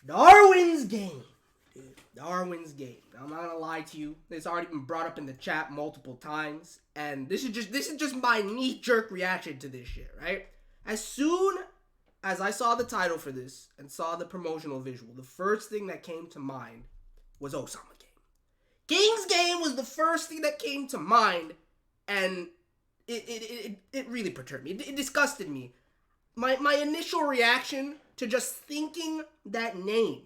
Darwin's game. Dude, Darwin's game. I'm not gonna lie to you. It's already been brought up in the chat multiple times, and this is just my knee-jerk reaction to this shit, right? As soon as I saw the title for this and saw the promotional visual, the first thing that came to mind was Osama Game. King's Game was the first thing that came to mind, and it really perturbed me. It disgusted me. My initial reaction to just thinking that name,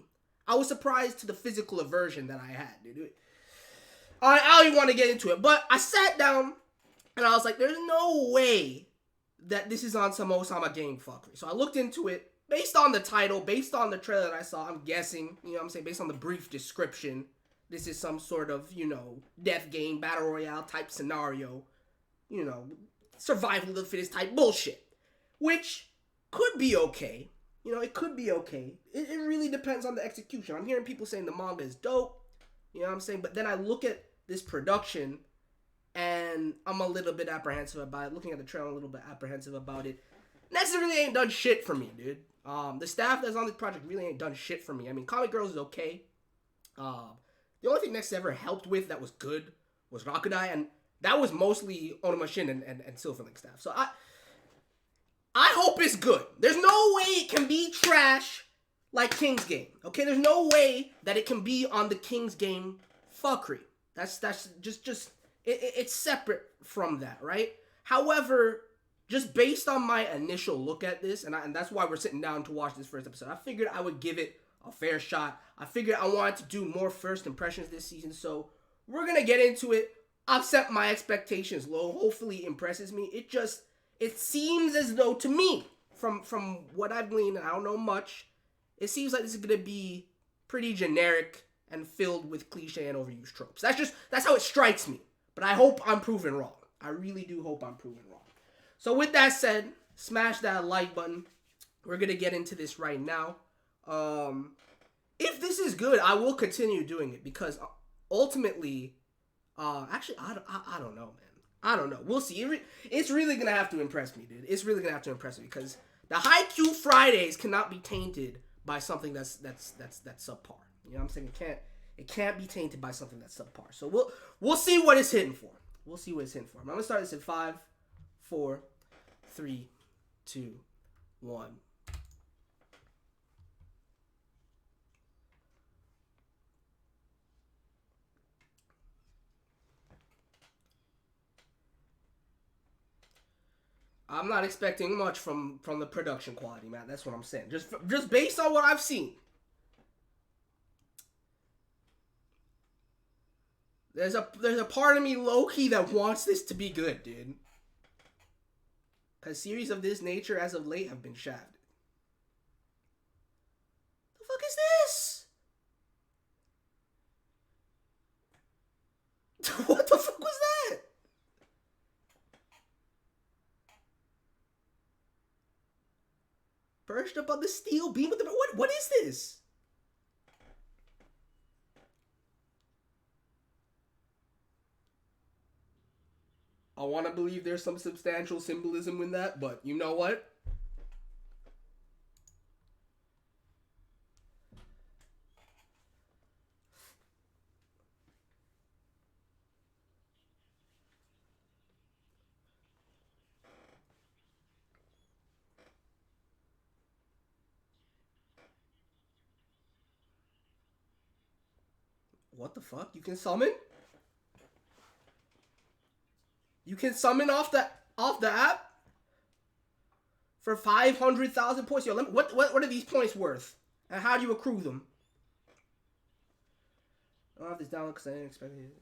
I was surprised to the physical aversion that I had, dude. I don't even want to get into it, but I sat down and I was like, there's no way that this is on some Osama Game fuckery. So I looked into it based on the title, based on the trailer that I saw. I'm guessing, you know what I'm saying, based on the brief description, this is some sort of, death game, battle royale type scenario, survival of the fittest type bullshit, which could be okay. It could be okay. It really depends on the execution. I'm hearing people saying the manga is dope, you know what I'm saying? But then I look at this production, and I'm a little bit apprehensive about it. Looking at the trailer, I'm a little bit apprehensive about it. Next, really ain't done shit for me, dude. The staff that's on this project really ain't done shit for me. I mean, Comic Girls is okay. The only thing Next ever helped with that was good was Rakudai, and that was mostly Onomashin and Silverlink staff. So I hope it's good. There's no way it can be trash like King's Game. Okay, there's no way that it can be on the King's Game fuckery. That's just it's separate from that, right? However, just based on my initial look at this, and that's why we're sitting down to watch this first episode, I figured I would give it a fair shot. I figured I wanted to do more first impressions this season, so we're gonna get into it. I've set my expectations low. Hopefully it impresses me. It seems as though, to me, from what I've gleaned, and I don't know much, it seems like this is gonna be pretty generic and filled with cliche and overused tropes. That's how it strikes me. But I hope I'm proven wrong. I really do hope I'm proven wrong. So with that said, smash that like button. We're gonna get into this right now. If this is good, I will continue doing it because ultimately, actually, I don't know, man. I don't know. We'll see. It's really gonna have to impress me, dude. It's really gonna have to impress me because the Haikyuu Fridays cannot be tainted by something that's subpar. You know what I'm saying? It can't be tainted by something that's subpar. So we'll see what it's hitting for. We'll see what it's hitting for. I'm gonna start this in 5, 4, 3, 2, 1. I'm not expecting much from the production quality, man. That's what I'm saying. Just based on what I've seen. There's a part of me low-key that wants this to be good, dude. Because series of this nature as of late have been shafted. The fuck is this? What the fuck was that? Perched up on the steel beam with the... What is this? I want to believe there's some substantial symbolism in that, but you know what? What the fuck? You can summon? You can summon off the app for 500,000 points. Yo, what are these points worth? And how do you accrue them? I don't have this down because I didn't expect it.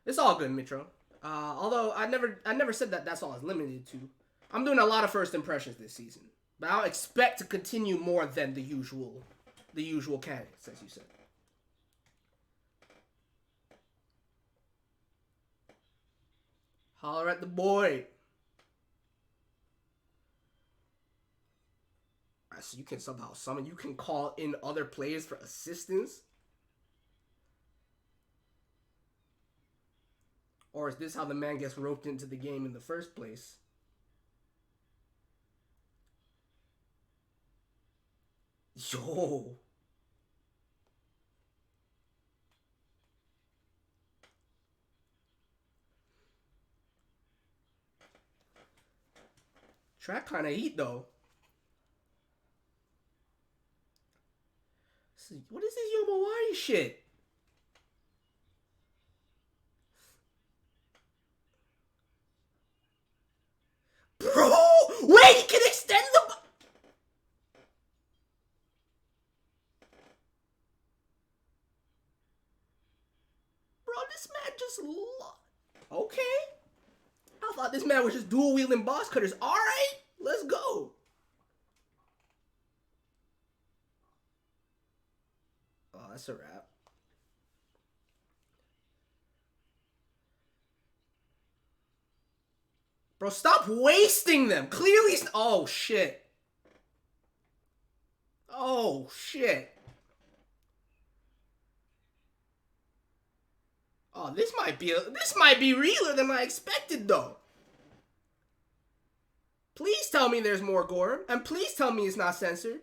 It's all good, Mitro. Although I never said that that's all it's limited to. I'm doing a lot of first impressions this season, but I don't expect to continue more than the usual candidates, as you said. Holler at the boy. Alright, so you can somehow summon. You can call in other players for assistance. Or is this how the man gets roped into the game in the first place? Yo. Track kind of heat though. What is this Yomawari shit? Bro! Wait, he can extend the... Bro, this man just... Okay. I thought this man was just dual wielding boss cutters. Alright, let's go. Oh, that's a wrap. Bro, stop wasting them. Clearly... Oh, shit. Oh, shit. Oh, this might be realer than I expected, though. Please tell me there's more gore, and please tell me it's not censored.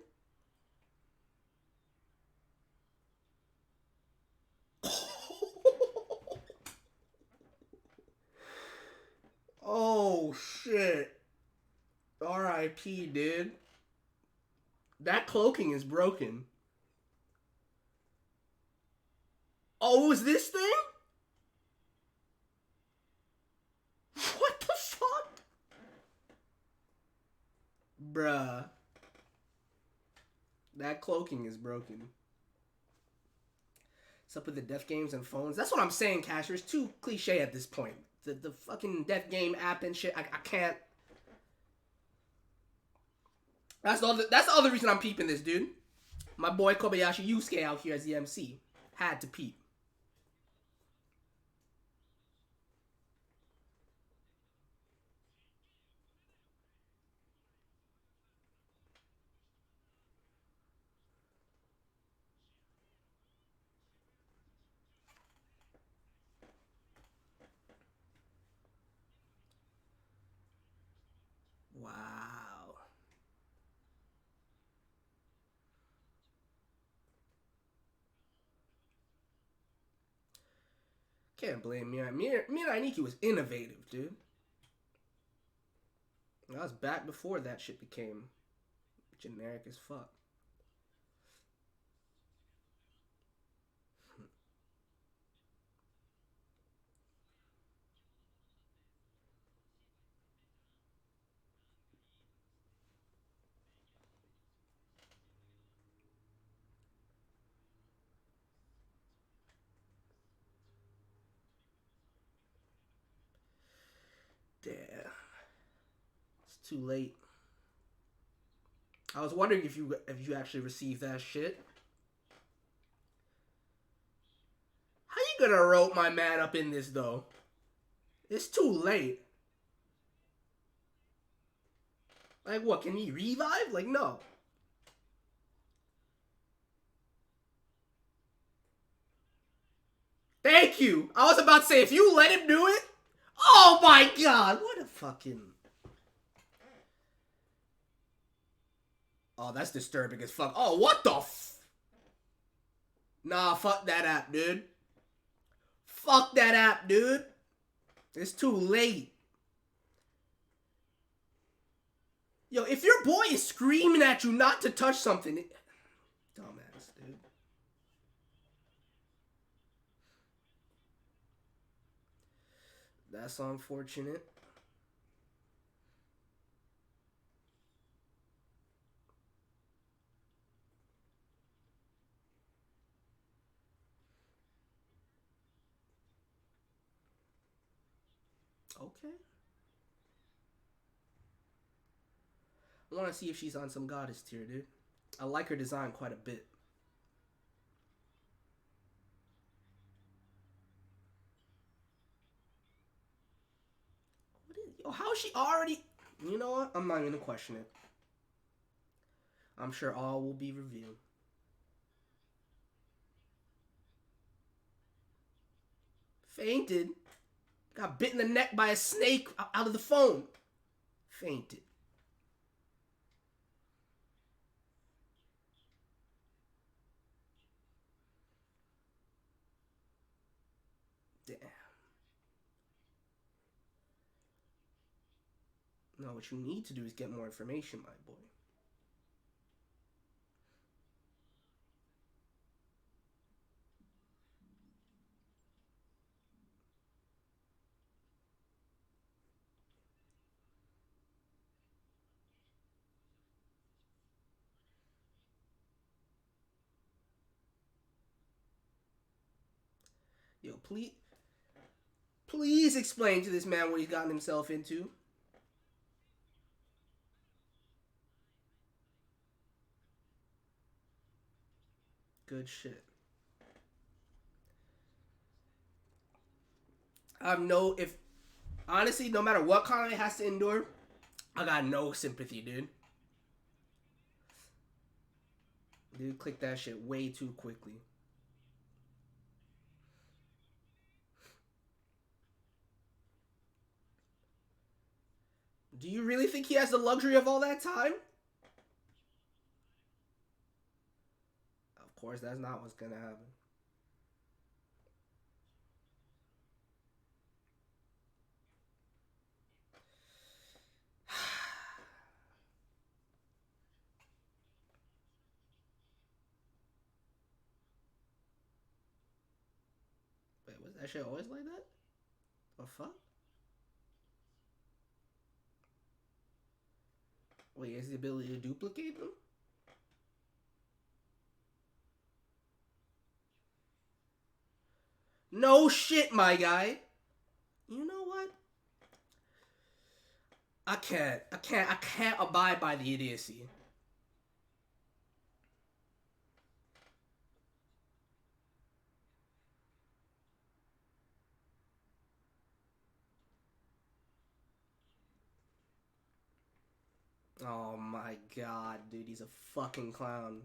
Oh, shit. R.I.P., dude. That cloaking is broken. Oh, was this thing? What the fuck? Bruh. That cloaking is broken. What's up with the death games and phones? That's what I'm saying, Casher. It's too cliche at this point. The fucking death game app and shit, I can't. That's the other reason I'm peeping this, dude. My boy Kobayashi Yusuke out here as the MC. Had to peep. Wow. Can't blame Mirai. Mirai Nikki was innovative, dude. That was back before that shit became generic as fuck. Damn. It's too late. I was wondering if you actually received that shit. How you gonna rope my man up in this though? It's too late. Like what, can he revive? Like no. Thank you. I was about to say if you let him do it. Oh my god, what a fucking... Oh, that's disturbing as fuck. Oh, what the Nah, fuck that app, dude. Fuck that app, dude. It's too late. Yo, if your boy is screaming at you not to touch something... Dumbass, dude. That's unfortunate. Okay. I want to see if she's on some goddess tier, dude. I like her design quite a bit. Yo, how is she already... You know what? I'm not even gonna question it. I'm sure all will be revealed. Fainted. Got bit in the neck by a snake out of the phone. Fainted. Damn. No, what you need to do is get more information, my boy. Yo, please explain to this man what he's gotten himself into. Good shit. Honestly, no matter what Kaname has to endure, I got no sympathy, dude. Dude, click that shit way too quickly. Do you really think he has the luxury of all that time? Of course, that's not what's gonna happen. Wait, was that shit always like that? The fuck? Wait, he has the ability to duplicate them? No shit, my guy. You know what? I can't abide by the idiocy. Oh my god, dude, he's a fucking clown.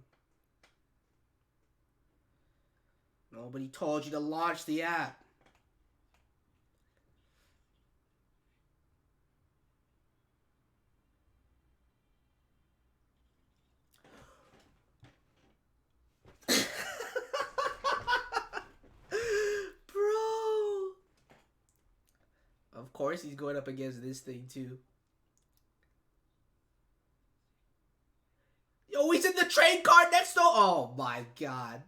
Nobody told you to launch the app. Bro. Of course he's going up against this thing too. Yo, he's in the trade card next door. Oh my god.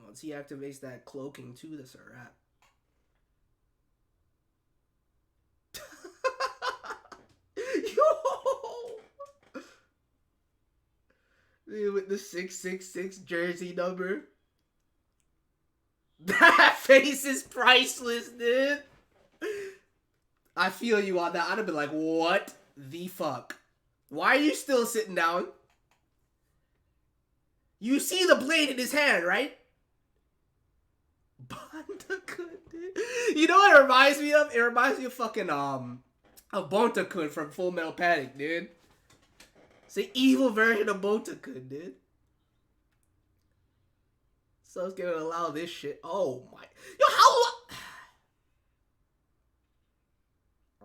Once he activates that cloaking too, that's a wrap. Yo! Dude, with the 666 jersey number. That face is priceless, dude. I feel you on that. I'd have been like, what the fuck? Why are you still sitting down? You see the blade in his hand, right? Bonta-kun, dude. You know what it reminds me of? It reminds me of fucking, of Bonta-kun from Full Metal Panic, dude. It's an evil version of Bonta-kun, dude. So it's gonna allow this shit. Oh my. Yo, how?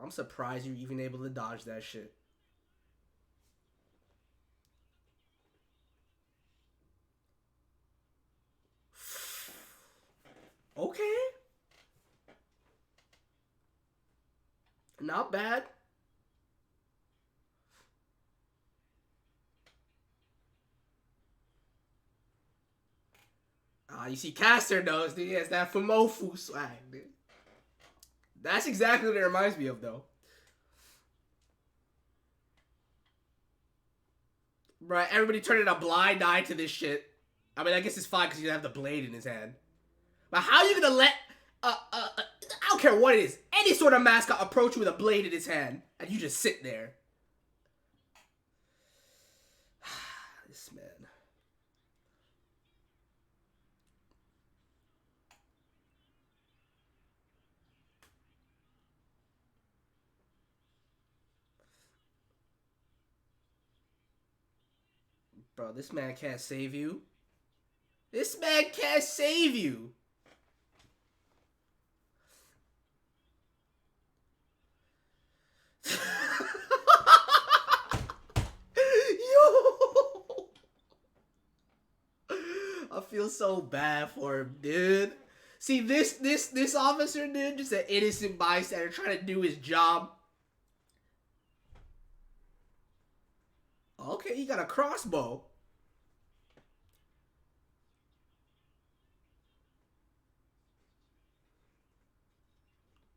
I'm surprised you're even able to dodge that shit. Okay. Not bad. You see, Caster knows, dude. He has that Fumofu swag, dude. That's exactly what it reminds me of, though. Right, everybody turning a blind eye to this shit. I mean, I guess it's fine because you have the blade in his hand. But how are you gonna let, I don't care what it is, any sort of mascot approach you with a blade in his hand, and you just sit there? This man. Bro, this man can't save you. This man can't save you. Yo! I feel so bad for him, dude. See, this officer, dude, just an innocent bystander trying to do his job. Okay, he got a crossbow.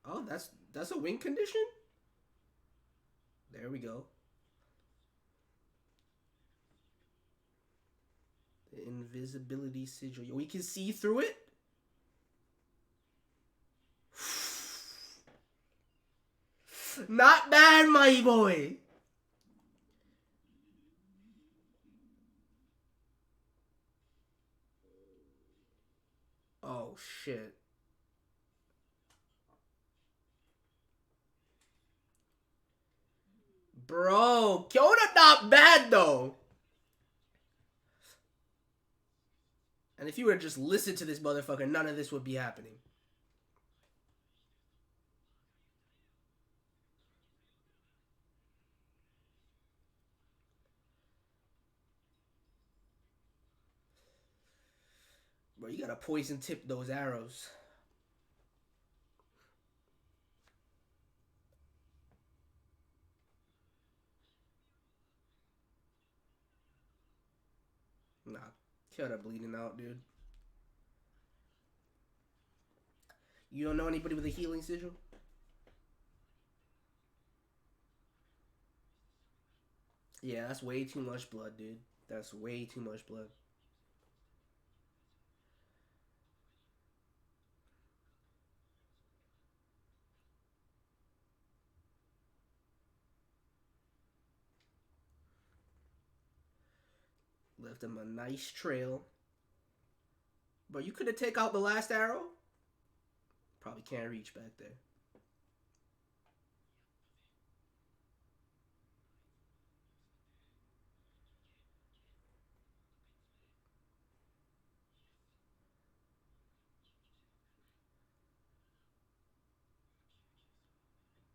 Oh, that's a win condition? There we go. The invisibility sigil. We can see through it? Not bad, my boy. Oh, shit. Bro, Kyoto not bad, though. And if you were to just listen to this motherfucker, none of this would be happening. Bro, you gotta poison tip those arrows. Nah, Kyoto bleeding out, dude. You don't know anybody with a healing sigil? Yeah, that's way too much blood, dude. That's way too much blood. Left him a nice trail. But you could have taken out the last arrow. Probably can't reach back there.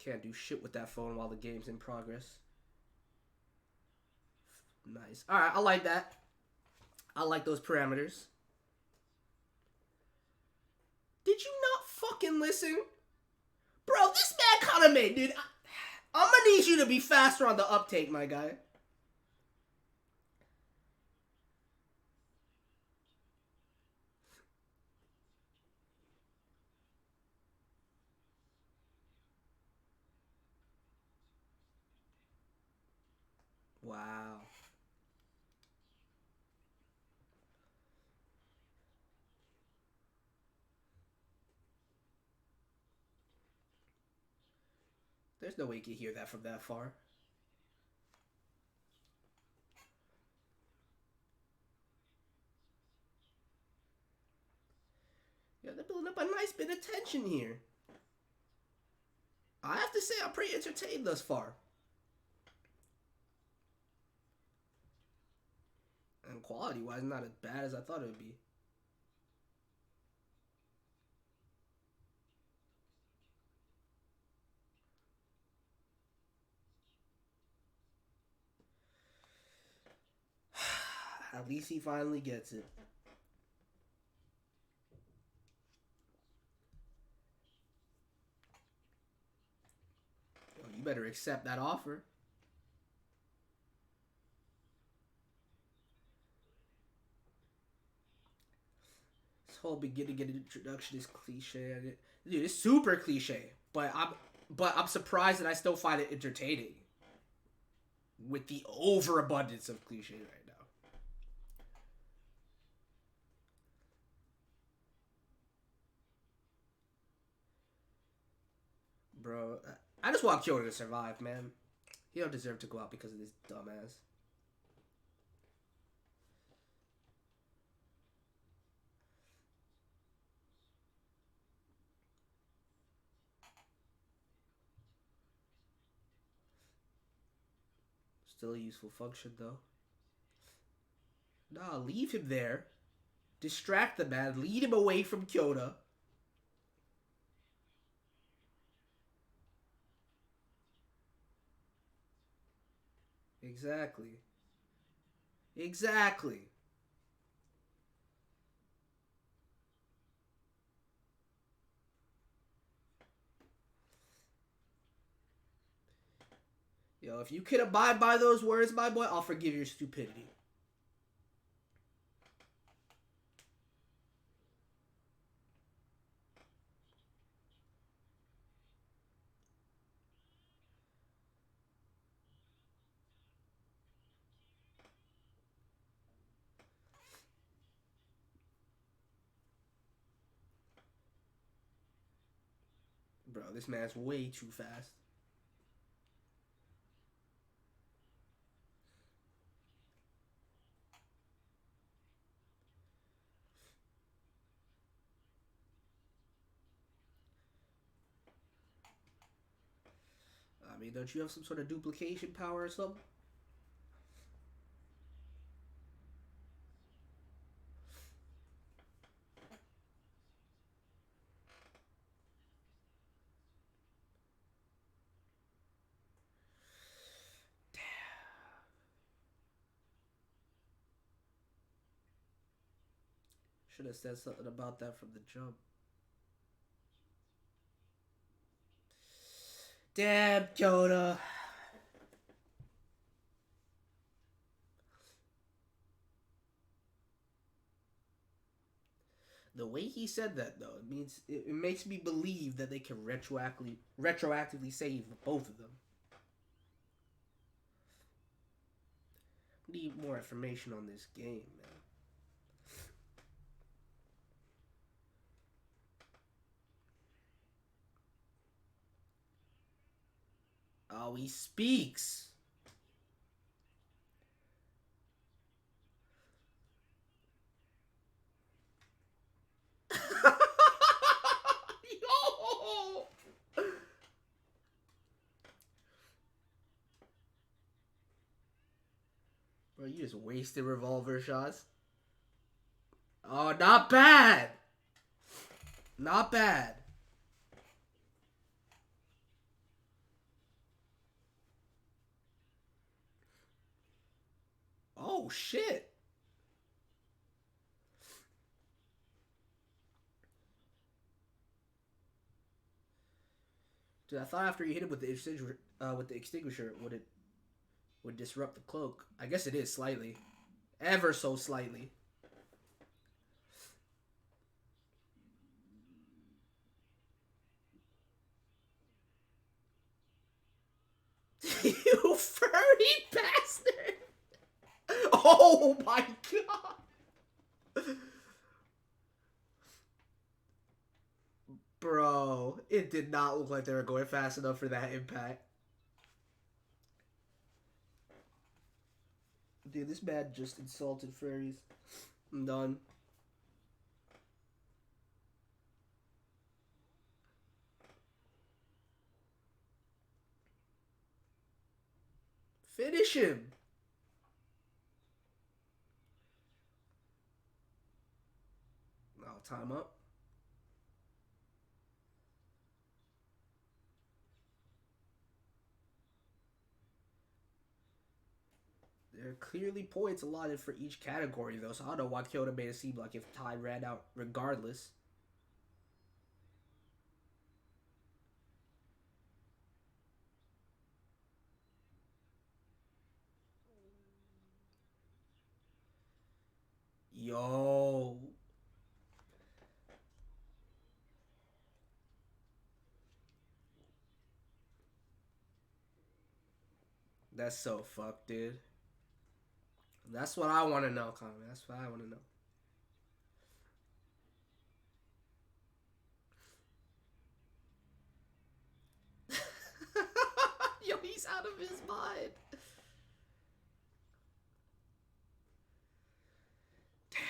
Can't do shit with that phone while the game's in progress. Nice. Alright, I like that. I like those parameters. Did you not fucking listen? Bro, this man Kaname, dude. I'm gonna need you to be faster on the uptake, my guy. Wow. There's no way you can hear that from that far. Yeah, they're building up a nice bit of tension here. I have to say, I'm pretty entertained thus far. And quality-wise, not as bad as I thought it would be. At least he finally gets it. Well, you better accept that offer. This whole beginning and introduction is cliche. Dude, it's super cliche. But I'm surprised that I still find it entertaining. With the overabundance of cliche right now. Bro, I just want Kyoto to survive, man. He don't deserve to go out because of this dumbass. Still a useful function, though. Nah, leave him there. Distract the man. Lead him away from Kyoto. Exactly. Exactly. Yo, if you can abide by those words, my boy, I'll forgive your stupidity. Bro, this man's way too fast. I mean, don't you have some sort of duplication power or something? Should have said something about that from the jump. Damn, Kyoto. The way he said that, though, it means it makes me believe that they can retroactively save both of them. Need more information on this game, man. Oh, he speaks. Yo! Bro, you just wasted revolver shots. Oh, not bad. Not bad. Oh, shit. Dude, I thought after you hit it with the extinguisher, would disrupt the cloak. I guess it is slightly, ever so slightly. You furry bastard! Oh my god! Bro, it did not look like they were going fast enough for that impact. Dude, this man just insulted furries. I'm done. Finish him! Oh, time up. There are clearly points allotted for each category, though, so I don't know why Kyoto made it seem like if time ran out regardless. Yo. That's so fucked, dude. That's what I want to know, Kaname. That's what I want to know. Yo, he's out of his mind. Damn.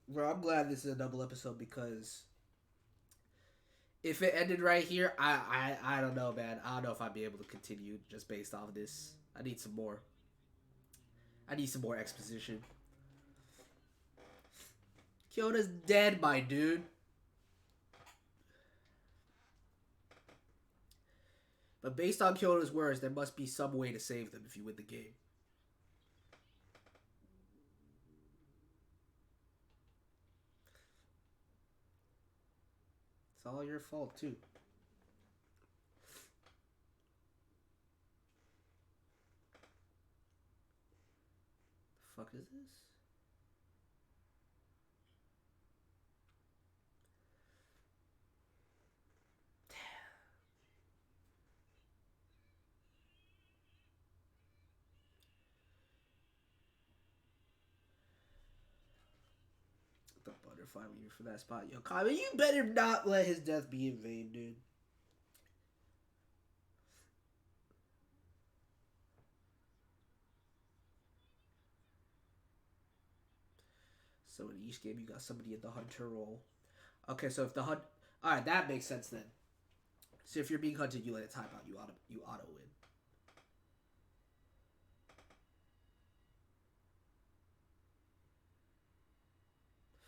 Bro, I'm glad this is a double episode because if it ended right here, I don't know, man. I don't know if I'd be able to continue just based off this. I need some more. I need some more exposition. Kyoto's dead, my dude. But based on Kyoto's words, there must be some way to save them if you win the game. It's all your fault, too. The fuck is this? The butterfly leaving from that spot. Yo, Kame, you better not let his death be in vain, dude. So in each game, you got somebody in the hunter role. Okay, so if the hunt... Alright, that makes sense then. So if you're being hunted, you let it time out. You auto win.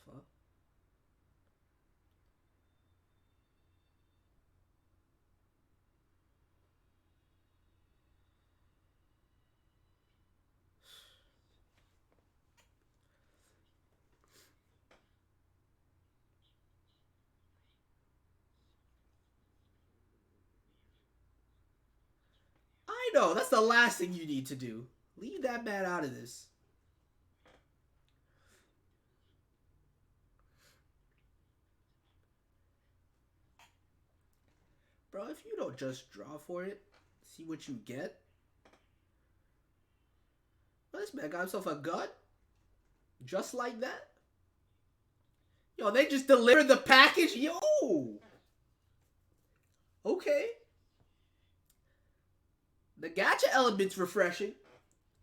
Fuck. I know, that's the last thing you need to do. Leave that man out of this. Bro, if you don't just draw for it, see what you get. Bro, this man got himself a gun. Just like that. Yo, they just delivered the package? Yo! Okay. The gacha element's refreshing.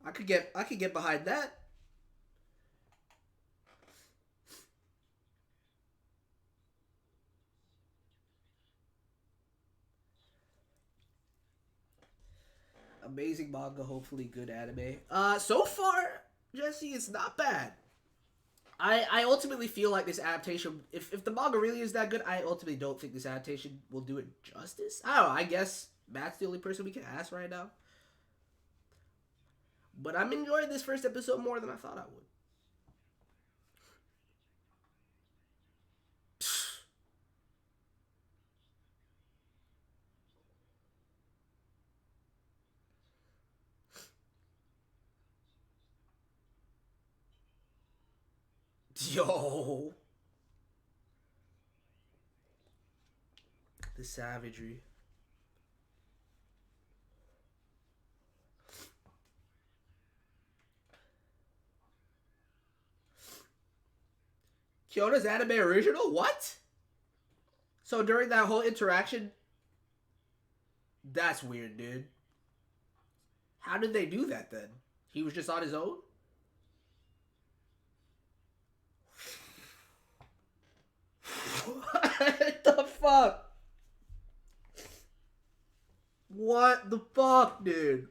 I could get behind that. Amazing manga, hopefully good anime. So far, Jesse, it's not bad. I ultimately feel like this adaptation, if the manga really is that good, I ultimately don't think this adaptation will do it justice. I don't know, I guess Matt's the only person we can ask right now. But I'm enjoying this first episode more than I thought I would. Yo. The savagery. Kyoto's anime original? What? So during that whole interaction, that's weird, dude. How did they do that then? He was just on his own? What the fuck? What the fuck, dude?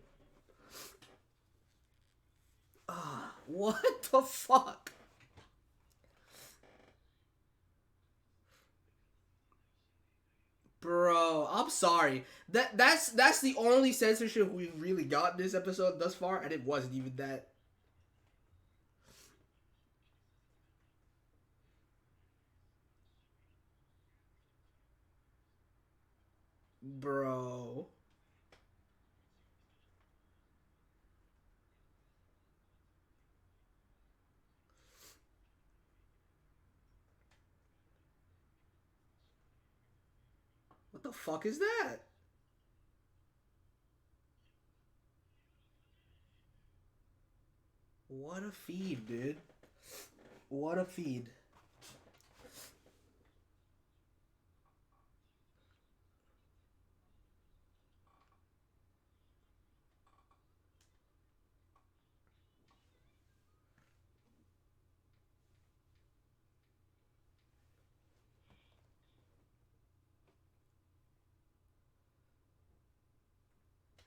What the fuck? Bro, I'm sorry. That's the only censorship we've really got in this episode thus far, and it wasn't even that. Bro. What the fuck is that? What a feed, dude. What a feed.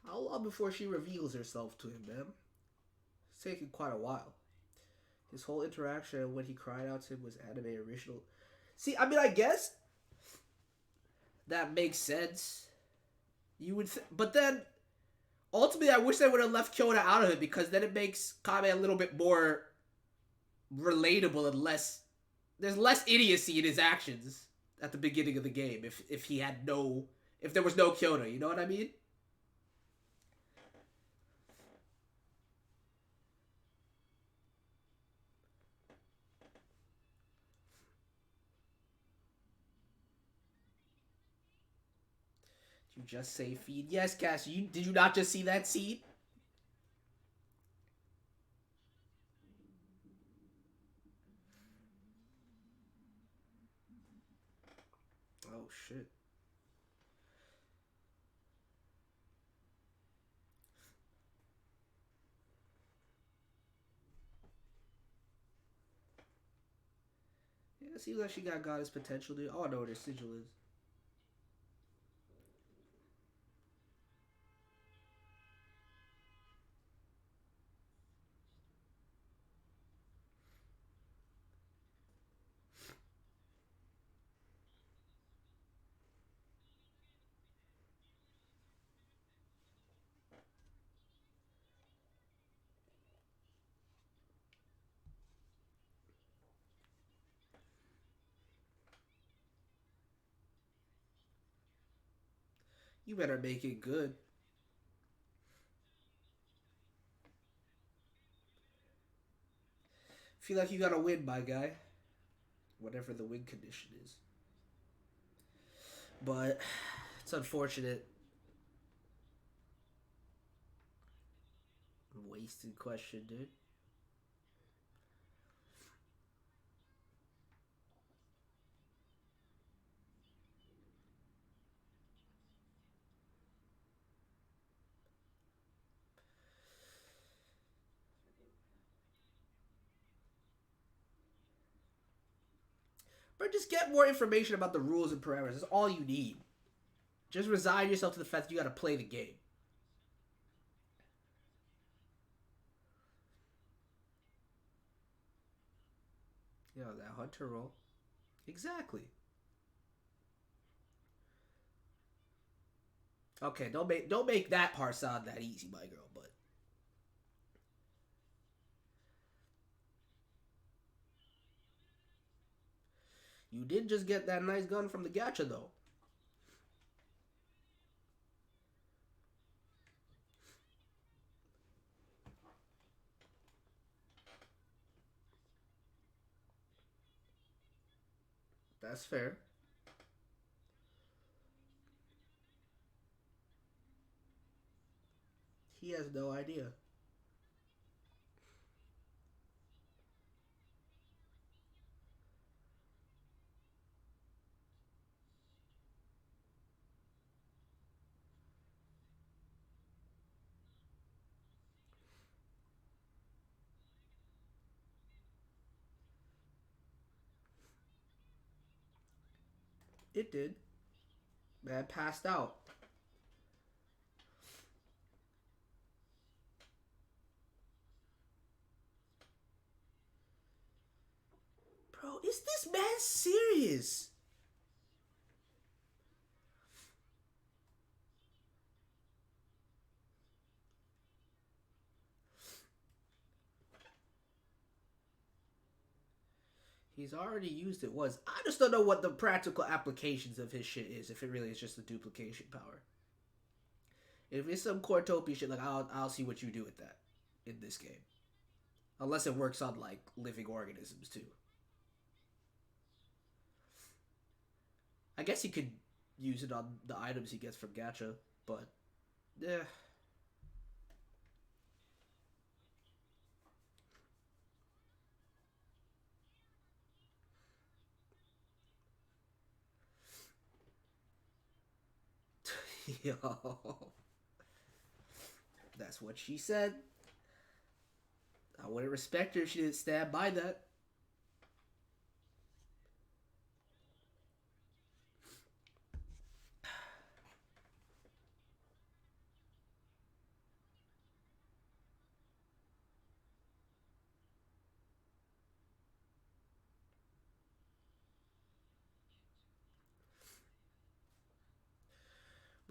How long before she reveals herself to him, man? It's taking quite a while. His whole interaction when he cried out to him was anime original. See, I mean, I guess that makes sense. You would, but then ultimately, I wish they would have left Kyoto out of it because then it makes Kame a little bit more relatable and less. There's less idiocy in his actions at the beginning of the game if he had no if there was no Kyoto. You know what I mean? You just say feed. Yes, Cass. You did you not just see that scene? Oh shit. Yeah, it seems like she got goddess potential, dude. Oh, I know what her sigil is. You better make it good. Feel like you gotta win, my guy. Whatever the win condition is. But it's unfortunate. Wasted question, dude. But just get more information about the rules and parameters. That's all you need. Just resign yourself to the fact that you gotta play the game. You know, that hunter role. Exactly. Okay, don't make that part sound that easy, my girl, but you did just get that nice gun from the gacha though. That's fair. He has no idea. It did. Man passed out. Bro, is this man serious? He's already used it once. I just don't know what the practical applications of his shit is. If it really is just a duplication power. If it's some Cortopia shit, like I'll see what you do with that in this game. Unless it works on like living organisms too. I guess he could use it on the items he gets from Gacha, but yeah. Yo. That's what she said. I wouldn't respect her if she didn't stand by that.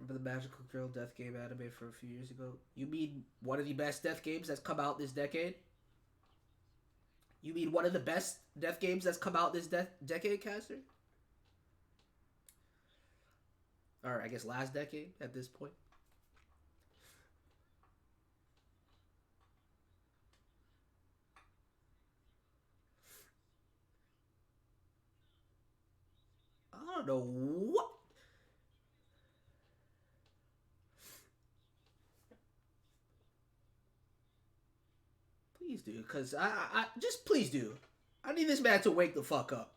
Remember the Magical Girl Death Game anime from a few years ago? You mean one of the best death games that's come out this decade? You mean one of the best death games that's come out this decade, Caster? Or I guess last decade at this point. I don't know what. Please do, because I just please do. I need this man to wake the fuck up.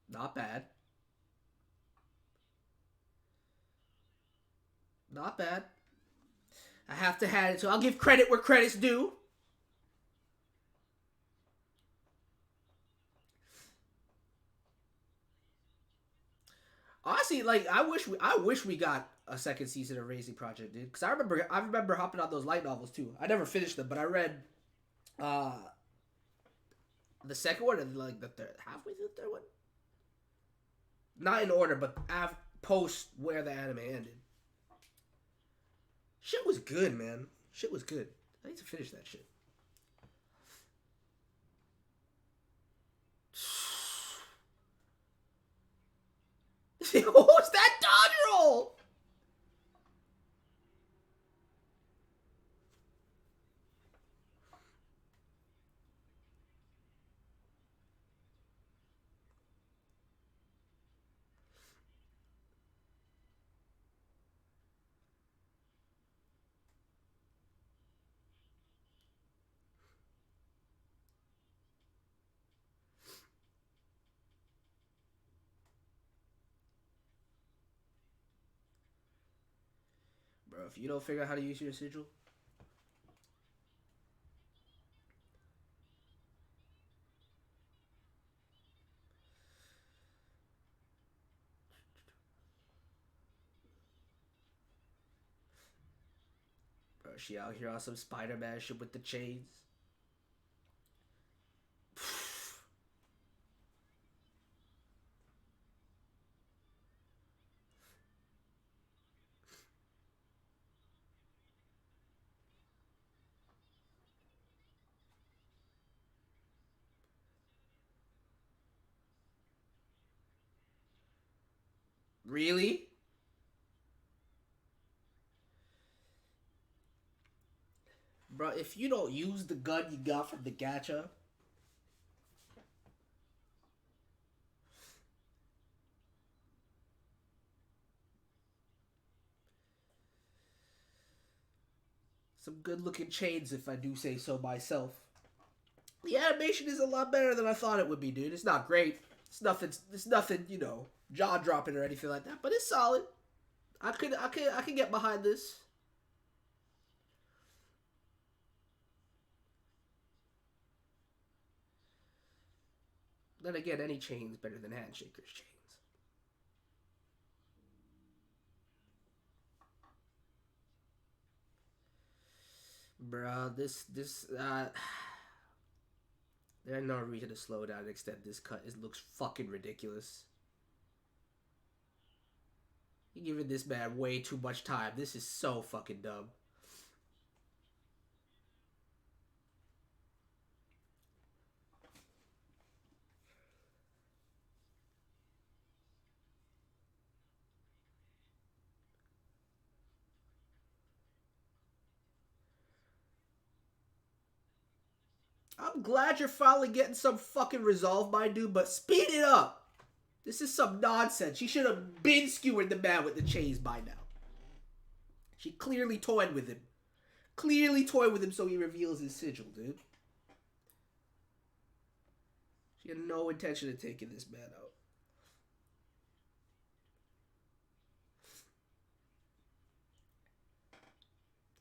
Not bad. Not bad. I have to hand it to. I'll give credit where credit's due. Honestly, like I wish we got a second season of Raising Project, dude. Because I remember hopping on those light novels too. I never finished them, but I read uh the second one and like the third, halfway through the third one. Not in order, but post where the anime ended. Shit was good, man. Shit was good. I need to finish that shit. What's that dodge roll? Bro, if you don't figure out how to use your sigil, bro, she out here on some Spider-Man shit with the chains. Really? Bro, if you don't use the gun you got from the gacha, some good looking chains if I do say so myself. The animation is a lot better than I thought it would be, dude. It's not great. It's nothing, you know, jaw dropping or anything like that, but it's solid. I could get behind this. Then again, any chain's better than Handshaker's chains. Bruh, there's no reason to slow down and extend this cut. It looks fucking ridiculous. You're giving this man way too much time. This is so fucking dumb. I'm glad you're finally getting some fucking resolve, my dude, but speed it up. This is some nonsense. She should have been skewered the man with the chains by now. She clearly toyed with him. Clearly toyed with him so he reveals his sigil, dude. She had no intention of taking this man out.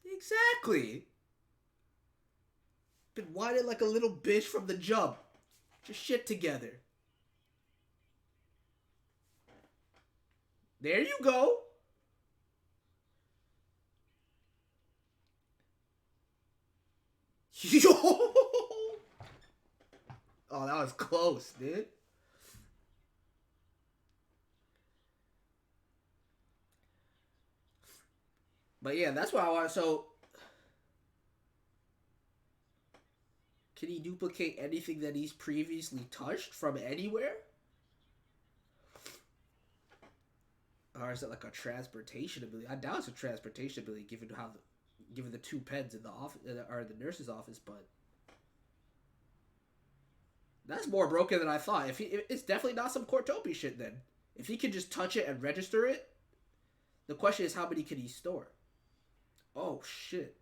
Exactly. Been whining like a little bitch from the jump. Just shit together. There you go. Yo. Oh, that was close, dude. But yeah, that's what I want. So, can he duplicate anything that he's previously touched from anywhere? Or is it like a transportation ability? I doubt it's a transportation ability, given the two pens in the office or the nurse's office. But that's more broken than I thought. It's definitely not some Cortopia shit. Then, if he can just touch it and register it, the question is how many can he store? Oh shit.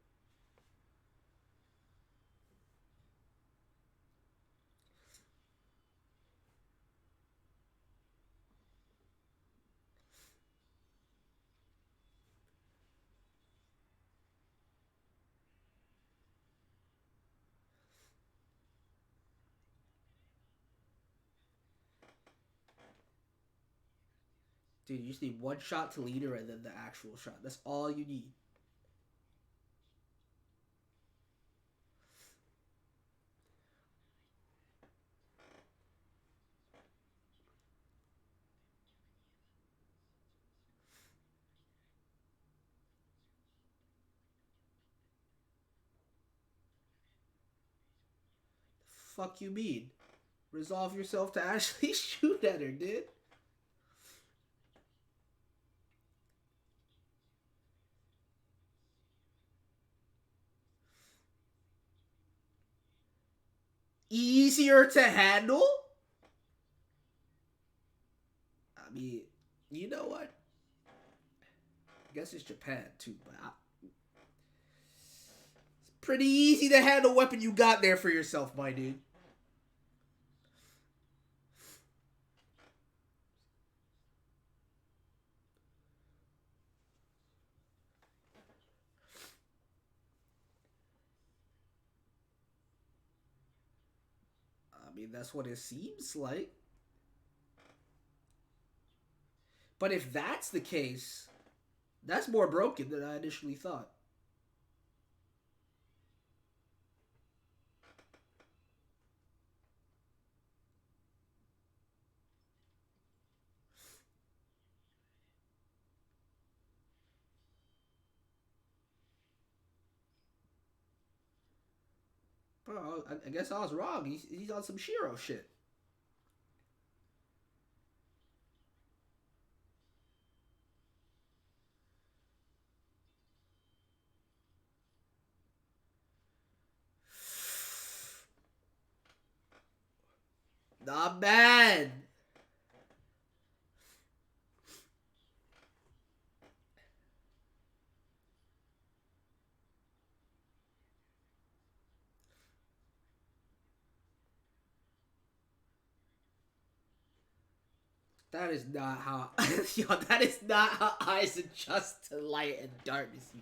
Dude, you just need one shot to leader and then the actual shot. That's all you need. Fuck you mean? Resolve yourself to actually shoot at her, dude. Easier to handle? I mean, you know what? I guess it's Japan too, but it's pretty easy to handle weapon you got there for yourself, my dude. I mean, that's what it seems like. But if that's the case, that's more broken than I initially thought. Bro, I guess I was wrong. He's on some Shiro shit. Not bad. That is not how yo, that is not how eyes adjust to light and darkness.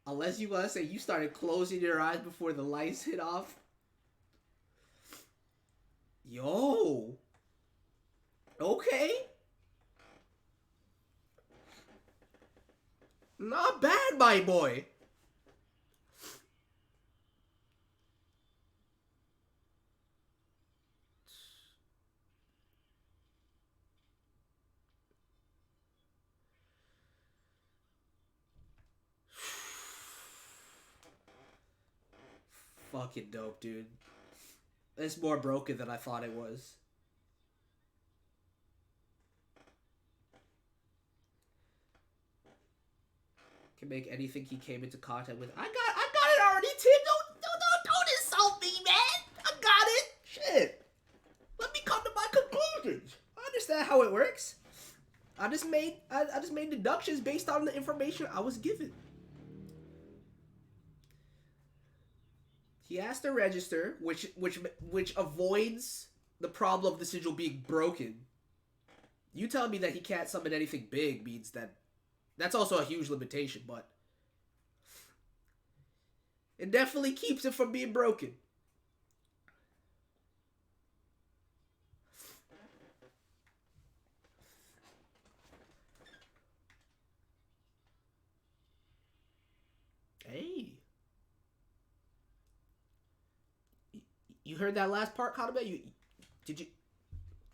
Unless you want to say you started closing your eyes before the lights hit off. Yo. Okay. Not bad, my boy. Fucking dope, dude. It's more broken than I thought it was. Can make anything he came into contact with. I got it already, Tim. Don't insult me, man. I got it. Shit. Let me come to my conclusions. I understand how it works. I just made deductions based on the information I was given. He has to register, which avoids the problem of the sigil being broken. You telling me that he can't summon anything big means that's also a huge limitation, but it definitely keeps it from being broken. Hey. You heard that last part, Kaname? Did you?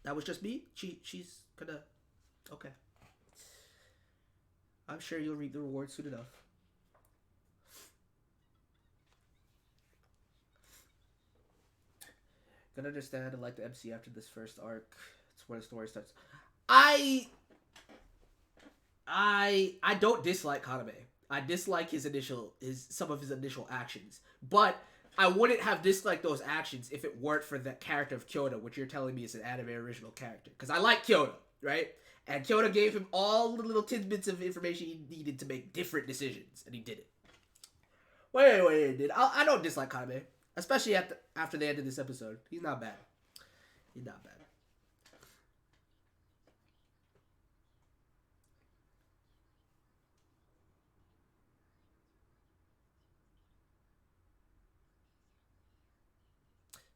That was just me. She's gonna. Okay. I'm sure you'll reap the reward soon enough. Gonna understand and like the MC after this first arc. It's where the story starts. I don't dislike Kaname. I dislike some of his initial actions, but I wouldn't have disliked those actions if it weren't for the character of Kyoto, which you're telling me is an anime original character. Because I like Kyoto, right? And Kyoto gave him all the little tidbits of information he needed to make different decisions, and he did it. Wait, dude. I don't dislike Kaname, especially after the end of this episode. He's not bad. He's not bad.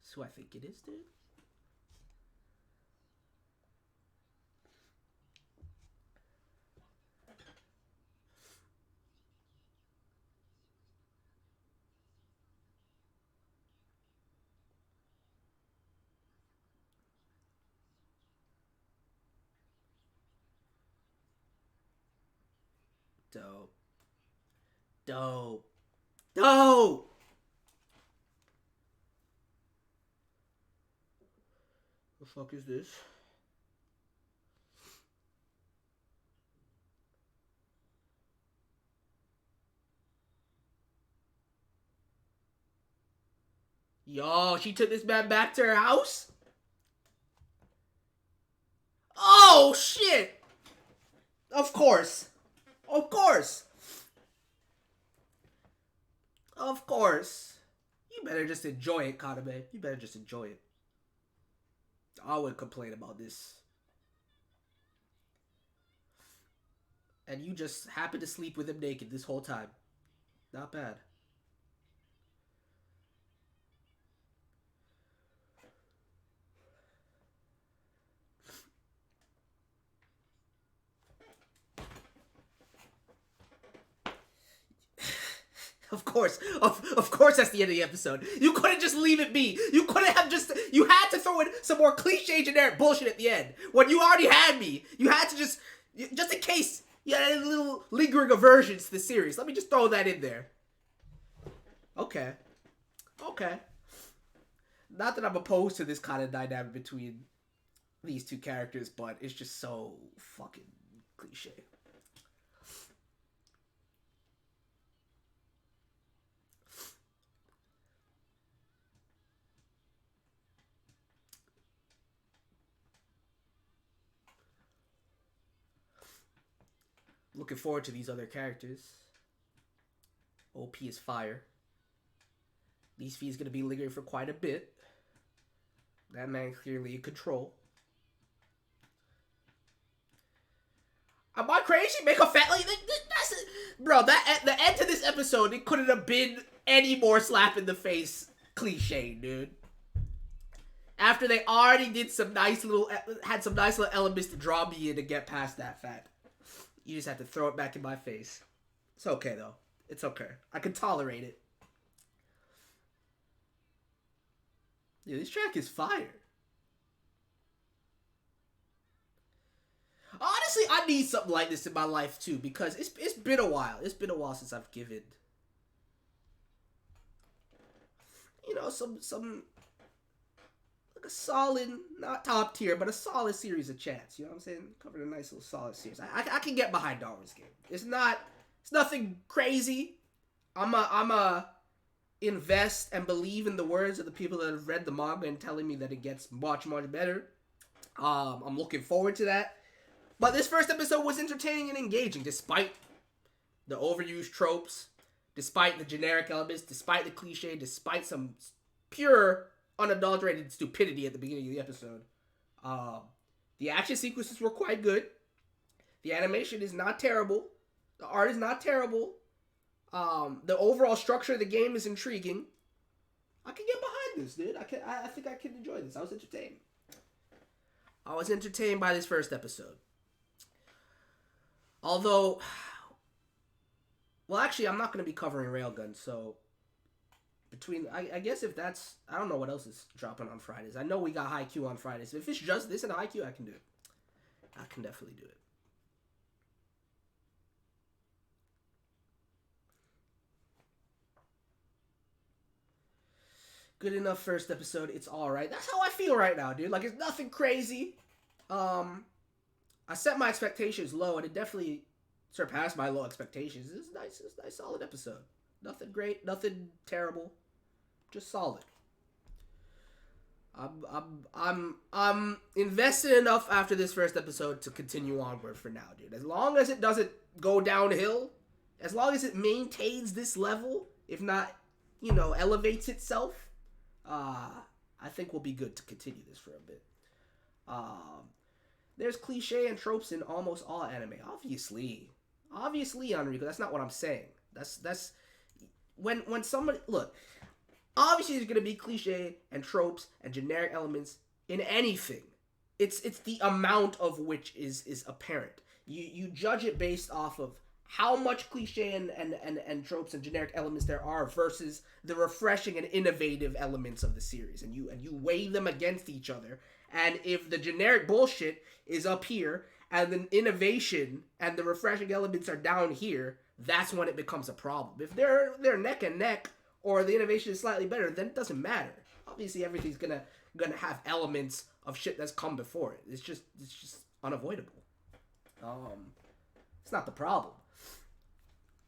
That's who I think it is, dude. Dope. Dope. Dope! The fuck is this? Yo, she took this man back to her house? Oh, shit! Of course. Of course. Of course. You better just enjoy it, Kaname. You better just enjoy it. I wouldn't complain about this. And you just happened to sleep with him naked this whole time. Not bad. Of course that's the end of the episode. You couldn't just leave it be. You couldn't have just, you had to throw in some more cliche generic bullshit at the end. When you already had me, you had to just in case you had a little lingering aversions to the series. Let me just throw that in there. Okay. Not that I'm opposed to this kind of dynamic between these two characters, but it's just so fucking cliche. Looking forward to these other characters. OP is fire. These fees gonna be lingering for quite a bit. That man clearly in control. Am I crazy? Make a fat like that's it. Bro, the end to this episode, it couldn't have been any more slap in the face cliche, dude. After they already did had some nice little elements to draw me in to get past that fact. You just have to throw it back in my face. It's okay, though. It's okay. I can tolerate it. Yeah, this track is fire. Honestly, I need something like this in my life, too, because it's been a while. It's been a while since I've given, some like a solid, not top tier, but a solid series of chats. You know what I'm saying? Covered a nice little solid series. I can get behind Darwin's game. It's nothing crazy. I'm a invest and believe in the words of the people that have read the manga and telling me that it gets much, much better. I'm looking forward to that. But this first episode was entertaining and engaging, despite the overused tropes, despite the generic elements, despite the cliche, despite some pure, unadulterated stupidity at the beginning of the episode. The action sequences were quite good. The animation is not terrible. The art is not terrible. The overall structure of the game is intriguing. I can get behind this, dude. I think I can enjoy this. I was entertained. I was entertained by this first episode. Although, well, actually, I'm not going to be covering Railgun, so between I guess if that's I don't know what else is dropping on Fridays. I know we got Haikyuu on Fridays. If it's just this and Haikyuu, I can do it. I can definitely do it. Good enough first episode. It's all right. That's how I feel right now, dude. Like it's nothing crazy. I set my expectations low, and it definitely surpassed my low expectations. It's nice. It's a nice, solid episode. Nothing great. Nothing terrible. Just solid. I'm invested enough after this first episode to continue onward for now, dude. As long as it doesn't go downhill, as long as it maintains this level, if not, elevates itself, I think we'll be good to continue this for a bit. There's cliche and tropes in almost all anime. Obviously, Enrico. That's not what I'm saying. That's when somebody look. Obviously, there's gonna be cliche and tropes and generic elements in anything. It's the amount of which is apparent. You judge it based off of how much cliche and tropes and generic elements there are versus the refreshing and innovative elements of the series, and you weigh them against each other. And if the generic bullshit is up here and the innovation and the refreshing elements are down here, that's when it becomes a problem. If they're neck and neck, or the innovation is slightly better, then it doesn't matter. Obviously, everything's gonna have elements of shit that's come before it. It's just unavoidable. It's not the problem.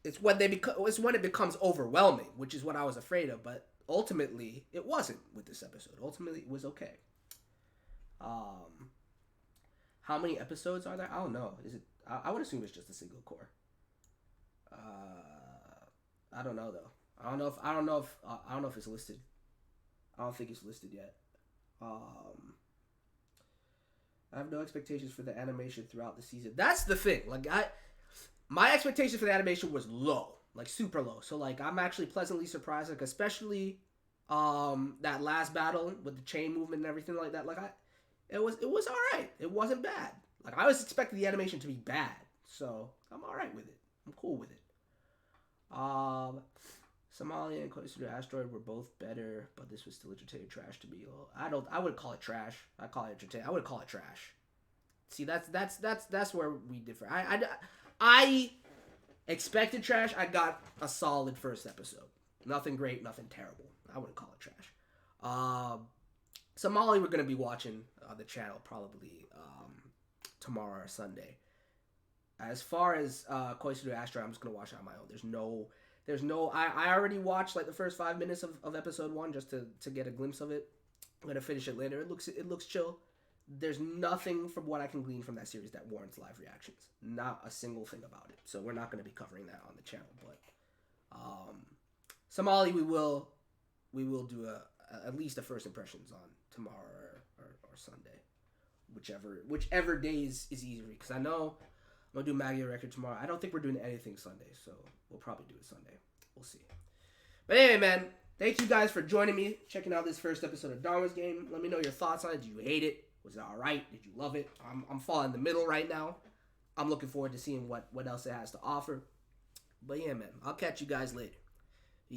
It's when it becomes overwhelming, which is what I was afraid of. But ultimately, it wasn't with this episode. Ultimately, it was okay. How many episodes are there? I don't know. Is it? I would assume it's just a single core. I don't know though. I don't know if it's listed. I don't think it's listed yet. I have no expectations for the animation throughout the season. That's the thing. Like my expectation for the animation was low, like super low. So like I'm actually pleasantly surprised, like especially that last battle with the chain movement and everything like that. Like it was all right. It wasn't bad. Like I was expecting the animation to be bad, so I'm all right with it. I'm cool with it. Somalia and Sudou Asteroid were both better, but this was still entertaining trash to me. I would call it trash. I call it entertaining. I would call it trash. See, that's where we differ. I expected trash. I got a solid first episode. Nothing great, nothing terrible. I wouldn't call it trash. Somali we're gonna be watching on the channel probably tomorrow or Sunday. As far as Sudou Asteroid, I'm just gonna watch it on my own. There's no. I already watched like the first 5 minutes of episode 1 just to get a glimpse of it. I'm gonna finish it later. It looks chill. There's nothing from what I can glean from that series that warrants live reactions. Not a single thing about it. So we're not gonna be covering that on the channel. But Somali we will do at least a first impressions on tomorrow or Sunday, whichever days is easier. Because I know I'm gonna do Maggie Record tomorrow. I don't think we're doing anything Sunday, so we'll probably do it Sunday. We'll see. But anyway, man, thank you guys for joining me, checking out this first episode of Darwin's Game. Let me know your thoughts on it. Did you hate it? Was it alright? Did you love it? I'm falling in the middle right now. I'm looking forward to seeing what else it has to offer. But yeah, man, I'll catch you guys later.